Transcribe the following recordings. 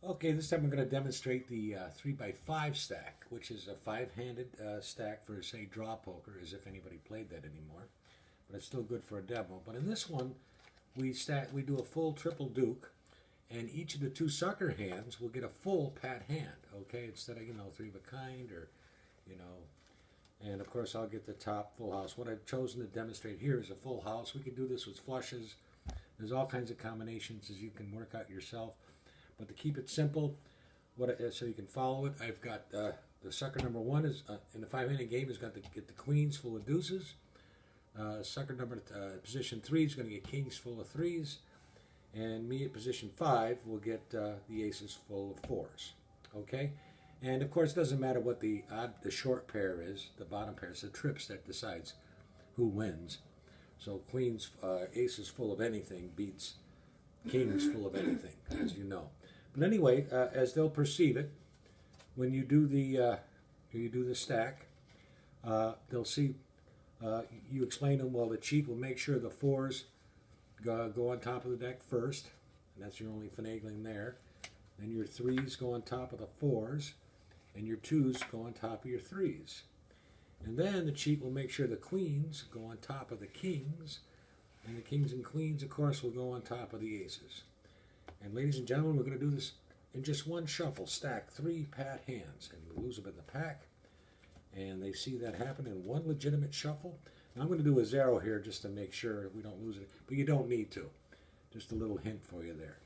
Okay, this time I'm going to demonstrate the 3x5 stack, which is a five-handed stack for, say, draw poker, as if anybody played that anymore. But it's still good for a demo. But in this one, we do a full triple duke, and each of the two sucker hands will get a full pat hand, okay, instead of, three of a kind or, and of course I'll get the top full house. What I've chosen to demonstrate here is a full house. We can do this with flushes. There's all kinds of combinations as you can work out yourself. But to keep it simple, so you can follow it, I've got the sucker number one is in the five-handed game is going to get the queens full of deuces. Sucker number position 3 is going to get kings full of threes, and me at position 5 will get the aces full of fours. Okay, and of course it doesn't matter what the short pair is, the bottom pair. It's the trips that decides who wins. So queens, aces full of anything beats kings full of anything, as you know. But anyway, as they'll perceive it, when you do the stack, they'll see. You explain to them, well, the cheat will make sure the fours go on top of the deck first, and that's your only finagling there. Then your threes go on top of the fours, and your twos go on top of your threes. And then the cheat will make sure the queens go on top of the kings, and the kings and queens, of course, will go on top of the aces. And ladies and gentlemen, we're going to do this in just one shuffle. Stack 3 pat hands, and we'll lose them in the pack. And they see that happen in one legitimate shuffle. Now I'm going to do a zero here just to make sure we don't lose it. But you don't need to. Just a little hint for you there.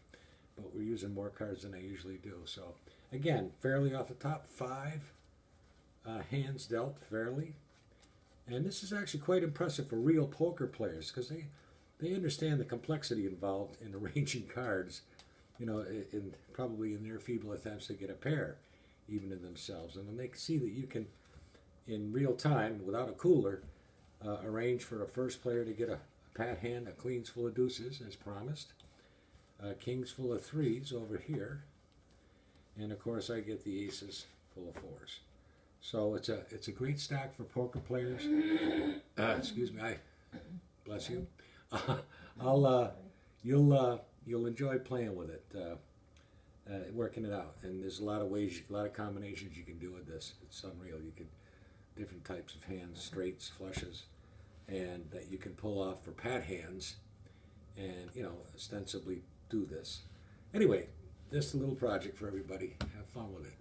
But we're using more cards than I usually do. So again, fairly off the top, 5 hands dealt fairly. And this is actually quite impressive for real poker players because they understand the complexity involved in arranging cards, probably in their feeble attempts to get a pair, even in themselves. And when they see that you can, in real time, without a cooler, arrange for a first player to get a pat hand, a queens full of deuces, as promised, kings full of threes over here, and of course I get the aces full of fours. So it's a great stack for poker players. Excuse me, bless you. You'll enjoy playing with it, working it out. And there's a lot of ways, a lot of combinations you can do with this. It's unreal. You can different types of hands, straights, flushes, and that you can pull off for pat hands, and ostensibly do this. Anyway, just a little project for everybody. Have fun with it.